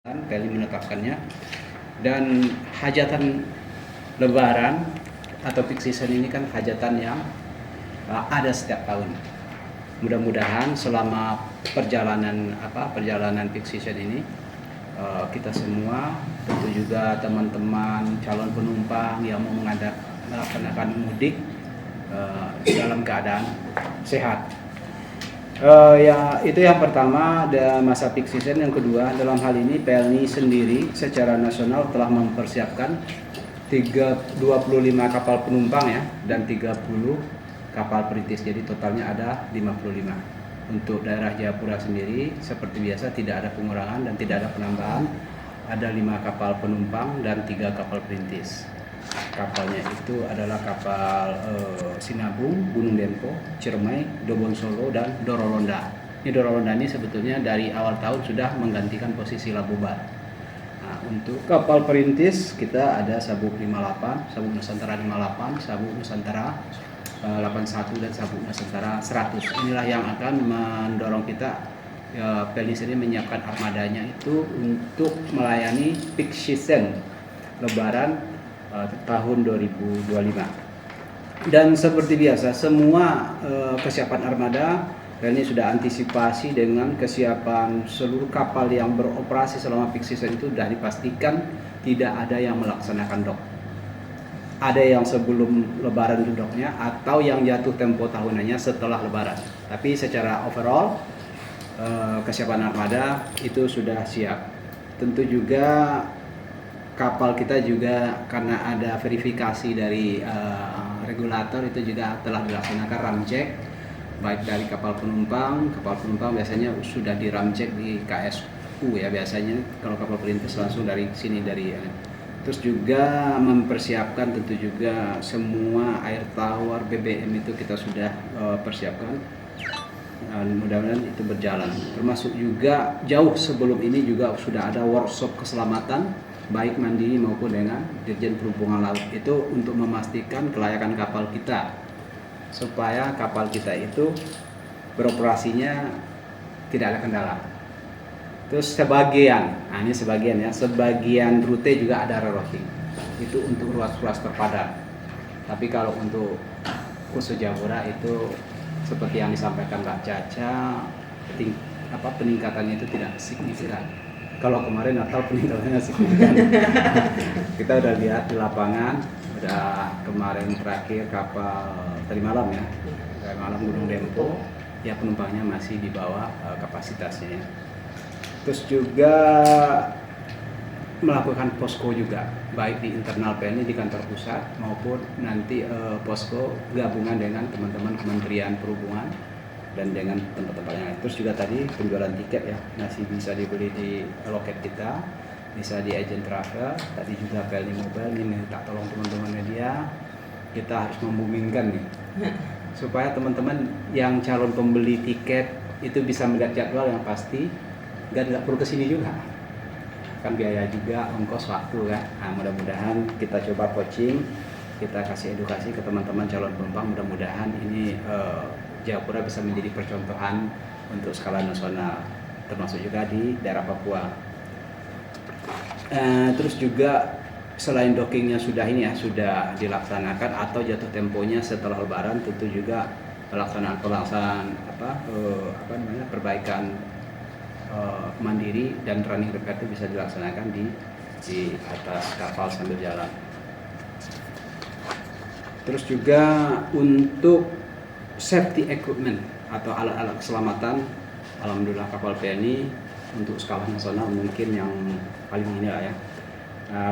Pelni menetapkannya, dan hajatan Lebaran atau peak season ini kan hajatan yang ada setiap tahun. Mudah-mudahan selama perjalanan peak season ini kita semua, tentu juga teman-teman calon penumpang yang mau melaksanakan mudik dalam keadaan sehat. Ya, itu yang pertama, ada masa peak season. Yang kedua, dalam hal ini Pelni sendiri secara nasional telah mempersiapkan 25 kapal penumpang ya, dan 30 kapal perintis. Jadi totalnya ada 55. Untuk daerah Jayapura sendiri seperti biasa tidak ada pengurangan dan tidak ada penambahan. Ada 5 kapal penumpang dan 3 kapal perintis. Kapalnya itu adalah kapal Sinabung, Gunung Dempo, Ciremai, Dobon Solo, dan Dorolonda. Ini Dorolonda ini sebetulnya dari awal tahun sudah menggantikan posisi Labubar. Nah, untuk kapal perintis kita ada Sabuk 58, Sabuk Nusantara 58, Sabuk Nusantara 81, dan Sabuk Nusantara 100. Inilah yang akan mendorong kita Pelni ini menyiapkan armadanya itu untuk melayani peak season Lebaran tahun 2025. Dan seperti biasa, semua kesiapan armada Pelni sudah antisipasi dengan kesiapan seluruh kapal yang beroperasi selama peak season. Itu sudah dipastikan tidak ada yang melaksanakan dock. Ada yang sebelum Lebaran docknya, atau yang jatuh tempo tahunannya setelah Lebaran. Tapi secara overall kesiapan armada itu sudah siap. Tentu juga kapal kita juga karena ada verifikasi dari regulator, itu juga telah dilaksanakan ramcek baik dari kapal penumpang biasanya sudah di ramcek di KSU ya, biasanya kalau kapal perintis langsung dari sini terus juga mempersiapkan tentu juga semua air tawar BBM itu kita sudah persiapkan, dan mudah-mudahan itu berjalan. Termasuk juga jauh sebelum ini juga sudah ada workshop keselamatan baik mandiri maupun dengan Dirjen Perhubungan Laut, itu untuk memastikan kelayakan kapal kita supaya kapal kita itu beroperasinya tidak ada kendala. Terus sebagian rute juga ada rerouting, itu untuk ruas-ruas terpadat. Tapi kalau untuk khusus Jayapura itu seperti yang disampaikan Mbak Caca, peningkatannya itu tidak signifikan. Kalau kemarin Natal peningkatannya signifikan. Kita udah lihat di lapangan, udah kemarin terakhir kapal tadi malam Gunung Dempo, ya penumpangnya masih di bawah kapasitasnya ya. Terus juga melakukan posko juga, baik di internal Pelni di kantor pusat maupun nanti posko gabungan dengan teman-teman Kementerian Perhubungan dan dengan tempat-tempat yang lain. Terus juga tadi penjualan tiket ya, masih bisa dibeli di loket kita, bisa di agent travel. Tadi juga Pelni Mobile ini minta tolong teman-teman media, kita harus membumingkan nih supaya teman-teman yang calon pembeli tiket itu bisa melihat jadwal yang pasti, nggak perlu kesini juga, kan biaya juga, ongkos, waktu kan. Nah, mudah-mudahan kita coba coaching, kita kasih edukasi ke teman-teman calon penumpang, mudah-mudahan ini Jayapura bisa menjadi percontohan untuk skala nasional, termasuk juga di daerah Papua. Terus juga selain dockingnya sudah dilaksanakan atau jatuh temponya setelah Lebaran, tentu juga pelaksanaan perbaikan mandiri dan running repair itu bisa dilaksanakan di atas kapal sambil jalan. Terus juga untuk safety equipment atau alat-alat keselamatan, alhamdulillah kapal Pelni untuk skala nasional mungkin yang paling inilah ya,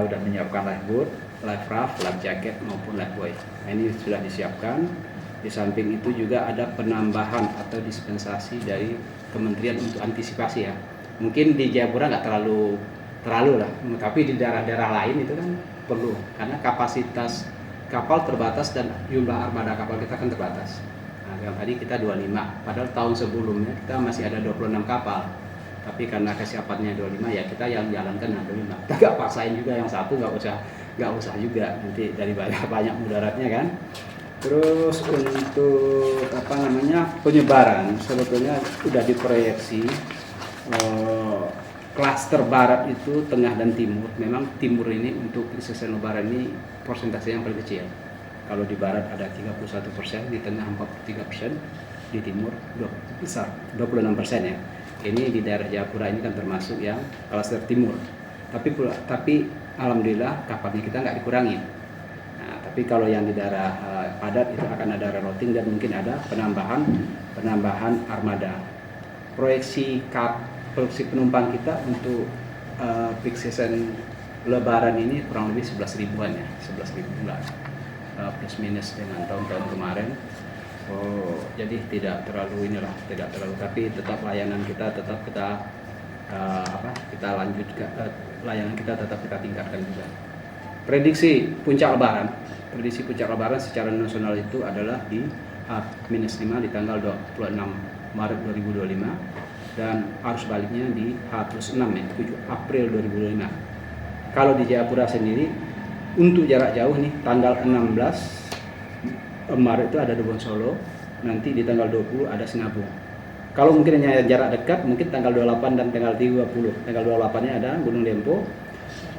udah menyiapkan life boat, life raft, life jacket maupun life buoy. Nah, ini sudah disiapkan. Di samping itu juga ada penambahan atau dispensasi dari kementerian untuk antisipasi ya. Mungkin di Jayapura nggak terlalu lah, tapi di daerah-daerah lain itu kan perlu, karena kapasitas kapal terbatas dan jumlah armada kapal kita kan terbatas. Nah, yang tadi kita 25, padahal tahun sebelumnya kita masih ada 26 kapal. Tapi karena kesiapannya 25 ya kita yang jalankan 25. Kita nggak paksain juga yang satu, nggak usah juga, nanti dari banyak mudaratnya kan. Terus untuk penyebaran sebetulnya sudah diproyeksi klaster barat itu tengah dan timur. Memang timur ini untuk peak season lebaran ini persentase yang paling kecil. Kalau di barat ada 31%, di tengah 43%, di timur besar 26% ya. Ini di daerah Jayapura ini kan termasuk yang klaster timur. Tapi alhamdulillah kapalnya kita nggak dikurangin. Nah, tapi kalau yang di daerah padat itu akan ada rerouting dan mungkin ada penambahan armada. Proyeksi penumpang kita untuk peak season Lebaran ini kurang lebih 11 ribuan ya, 11 ribu plus minus dengan tahun-tahun kemarin. Jadi tidak terlalu tapi tetap layanan kita kita lanjutkan, layanan kita tetap kita tingkatkan juga. Prediksi puncak lebaran secara nasional itu adalah di H-5 di tanggal 26 Maret 2025 dan arus baliknya di H+6 ya, 7 April 2025. Kalau di Jayapura sendiri untuk jarak jauh nih tanggal 16 Maret itu ada Dobon Solo, nanti di tanggal 20 ada Sinabung. Kalau mungkin hanya jarak dekat, mungkin tanggal 28 dan tanggal 30. Tanggal 28-nya ada Gunung Dempo,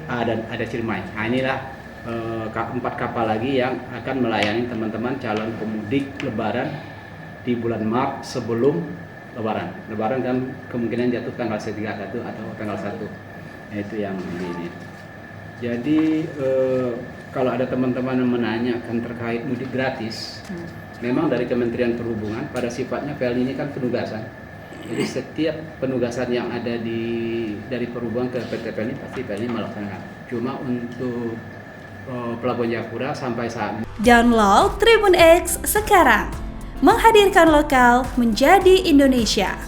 dan ada Ciremai. Nah inilah 4 kapal lagi yang akan melayani teman-teman calon pemudik Lebaran di bulan Maret sebelum Lebaran. Lebaran kan kemungkinan jatuh tanggal 31 atau tanggal 1. Nah, itu yang ini. Jadi kalau ada teman-teman yang menanyakan terkait mudik gratis, memang dari Kementerian Perhubungan pada sifatnya PLN ini kan penugasan. Jadi setiap penugasan yang ada dari Perhubungan ke PT PLN pasti PLN melaksanakan. Cuma untuk Pelabuhan Jayapura sampai saat ini. Download Tribun X sekarang, menghadirkan lokal menjadi Indonesia.